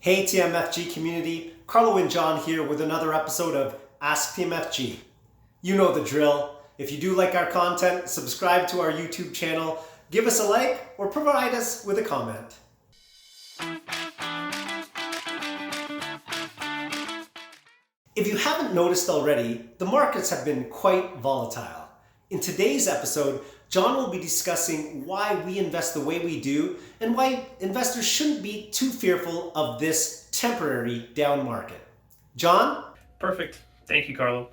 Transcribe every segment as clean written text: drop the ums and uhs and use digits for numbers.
Hey TMFG community, Carlo and John here with another episode of Ask TMFG. You know the drill. If you do like our content, subscribe to our YouTube channel, give us a like, or provide us with a comment. If you haven't noticed already, the markets have been quite volatile. In today's episode, John will be discussing why we invest the way we do and why investors shouldn't be too fearful of this temporary down market. John? Perfect. Thank you, Carlo.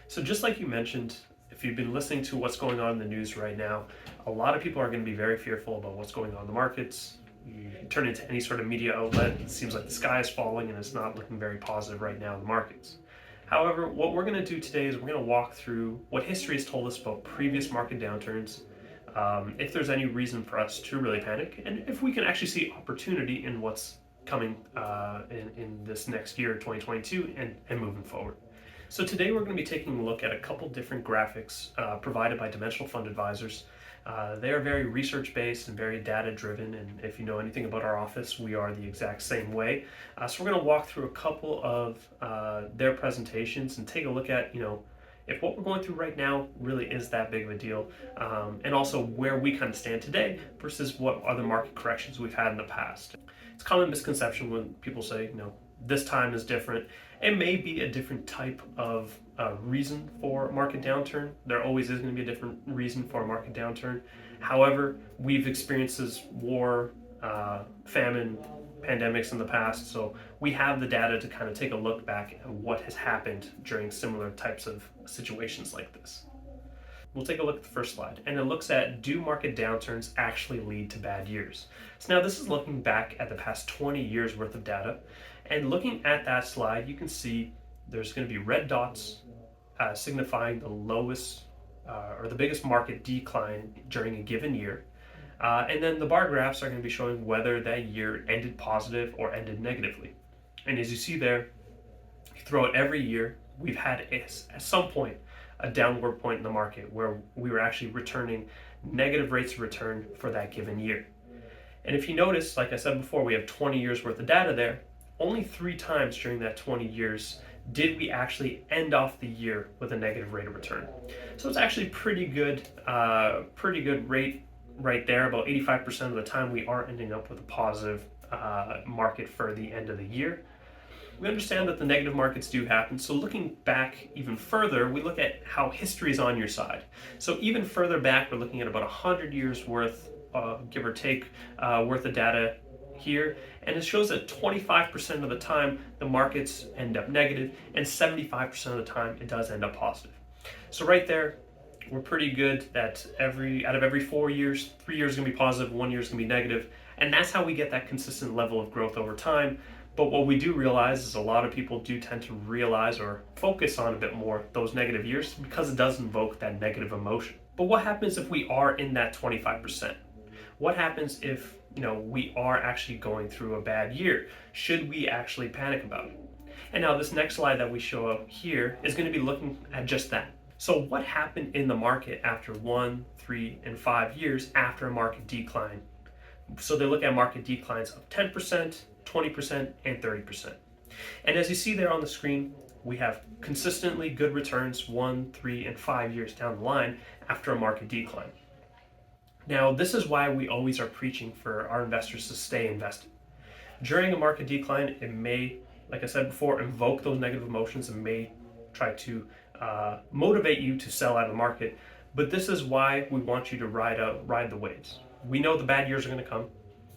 So just like you mentioned, if you've been listening to what's going on in the news right now, a lot of people are going to be very fearful about what's going on in the markets. You turn into any sort of media outlet, it seems like the sky is falling and it's not looking very positive right now in the markets. However, what we're going to do today is we're going to walk through what history has told us about previous market downturns, if there's any reason for us to really panic, and if we can actually see opportunity in what's coming in this next year, 2022, and moving forward. So today we're going to be taking a look at a couple different graphics provided by Dimensional Fund Advisors. They are very research-based and very data-driven, and if you know anything about our office, we are the exact same way. So we're going to walk through a couple of their presentations and take a look at, if what we're going through right now really is that big of a deal, and also where we kind of stand today versus what other market corrections we've had in the past. It's a common misconception when people say, this time is different. It may be a different type of reason for a market downturn. There always is going to be a different reason for a market downturn. However, we've experienced this war, famine, pandemics in the past, so we have the data to kind of take a look back at what has happened during similar types of situations like this. We'll take a look at the first slide, and it looks at, do market downturns actually lead to bad years? So now this is looking back at the past 20 years worth of data, and looking at that slide, you can see there's going to be red dots signifying the lowest or the biggest market decline during a given year. And then the bar graphs are going to be showing whether that year ended positive or ended negatively. And as you see there, throughout every year, we've had at some point a downward point in the market where we were actually returning negative rates of return for that given year. And if you notice, like I said before, we have 20 years worth of data there. Only 3 times during that 20 years did we actually end off the year with a negative rate of return. So it's actually pretty good rate right there. About 85% of the time we are ending up with a positive market for the end of the year. We understand that the negative markets do happen, so looking back even further, we look at how history is on your side. So even further back, we're looking at about 100 years worth, give or take, worth of data here, and it shows that 25% of the time the markets end up negative, and 75% of the time it does end up positive. So right there, we're pretty good that out of every 4 years, 3 years is going to be positive, 1 year is going to be negative, and that's how we get that consistent level of growth over time. But what we do realize is a lot of people do tend to realize or focus on a bit more those negative years because it does invoke that negative emotion. But what happens if we are in that 25%? What happens if we are actually going through a bad year? Should we actually panic about it? And now this next slide that we show up here is going to be looking at just that. So what happened in the market after 1, 3, and 5 years after a market decline? So they look at market declines of 10%, 20%, and 30%. And as you see there on the screen, we have consistently good returns 1, 3, and 5 years down the line after a market decline. Now, this is why we always are preaching for our investors to stay invested. During a market decline, it may, like I said before, invoke those negative emotions and may try to motivate you to sell out of the market. But this is why we want you to ride the waves. We know the bad years are going to come,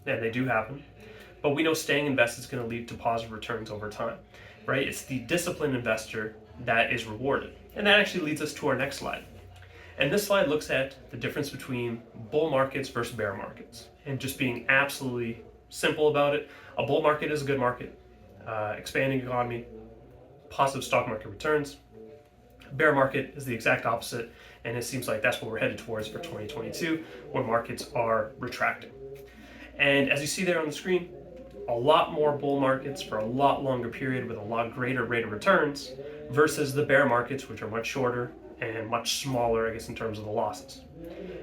and they do happen. But we know staying invested is going to lead to positive returns over time, right? It's the disciplined investor that is rewarded. And that actually leads us to our next slide. And this slide looks at the difference between bull markets versus bear markets. And just being absolutely simple about it, a bull market is a good market, expanding economy, positive stock market returns. Bear market is the exact opposite, and it seems like that's what we're headed towards for 2022, where markets are retracting. And as you see there on the screen, a lot more bull markets for a lot longer period with a lot greater rate of returns versus the bear markets, which are much shorter and much smaller, I guess, in terms of the losses.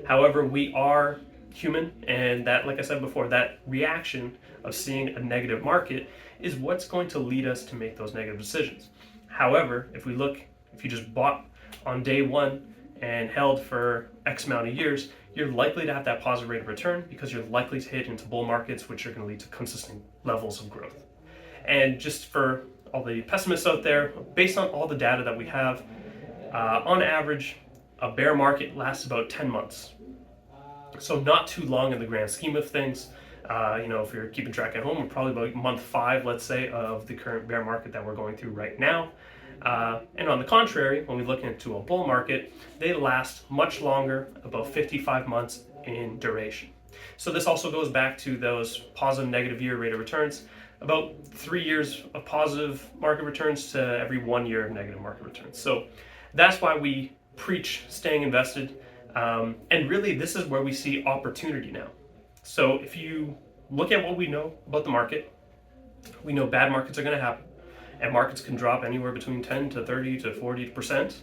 However, we are human, and that, like I said before, that reaction of seeing a negative market is what's going to lead us to make those negative decisions. However, if you just bought on day one and held for X amount of years, you're likely to have that positive rate of return because you're likely to hit into bull markets, which are going to lead to consistent levels of growth. And just for all the pessimists out there, based on all the data that we have, on average, a bear market lasts about 10 months. So not too long in the grand scheme of things. If you're keeping track at home, we're probably about month 5, let's say, of the current bear market that we're going through right now. And on the contrary, when we look into a bull market, they last much longer, about 55 months in duration. So this also goes back to those positive negative year rate of returns, about 3 years of positive market returns to every 1 year of negative market returns. So that's why we preach staying invested. And really, this is where we see opportunity now. So if you look at what we know about the market, we know bad markets are going to happen. And markets can drop anywhere between 10 to 30 to 40%.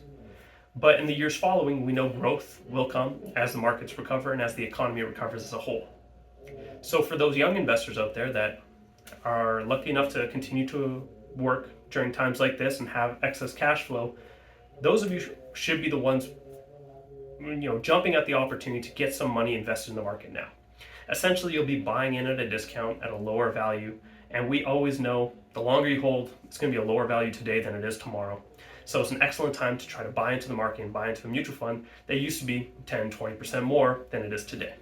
But in the years following, we know growth will come as the markets recover and as the economy recovers as a whole. So for those young investors out there that are lucky enough to continue to work during times like this and have excess cash flow, those of you should be the ones jumping at the opportunity to get some money invested in the market now. Essentially, you'll be buying in at a discount at a lower value. And we always know the longer you hold, it's going to be a lower value today than it is tomorrow. So it's an excellent time to try to buy into the market and buy into a mutual fund that used to be 10, 20% more than it is today.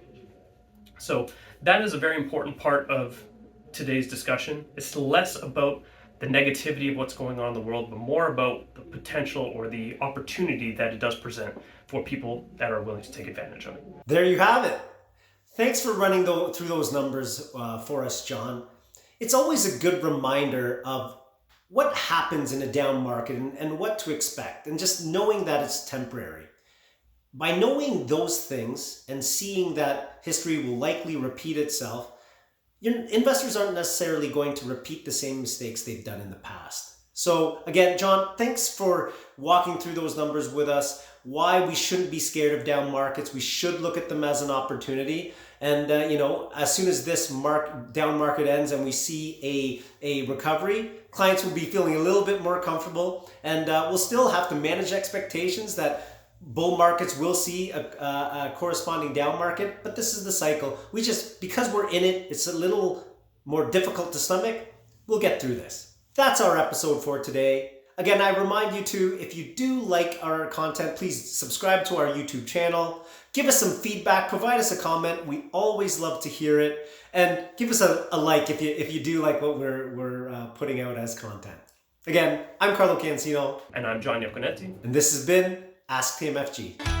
So that is a very important part of today's discussion. It's less about the negativity of what's going on in the world, but more about the potential or the opportunity that it does present for people that are willing to take advantage of it. There you have it. Thanks for running through those numbers for us, John. It's always a good reminder of what happens in a down market and what to expect, and just knowing that it's temporary. By knowing those things and seeing that history will likely repeat itself, investors aren't necessarily going to repeat the same mistakes they've done in the past. So again, John, thanks for walking through those numbers with us, why we shouldn't be scared of down markets. We should look at them as an opportunity. And, as soon as this down market ends and we see a recovery, clients will be feeling a little bit more comfortable, and we'll still have to manage expectations that bull markets will see a corresponding down market, but this is the cycle. Because we're in it, it's a little more difficult to stomach. We'll get through this. That's our episode for today. Again, I remind you to, if you do like our content, please subscribe to our YouTube channel. Give us some feedback, provide us a comment. We always love to hear it. And give us a like if you do like what we're putting out as content. Again, I'm Carlo Cancino. And I'm John Yocconetti. And this has been Ask TMFG.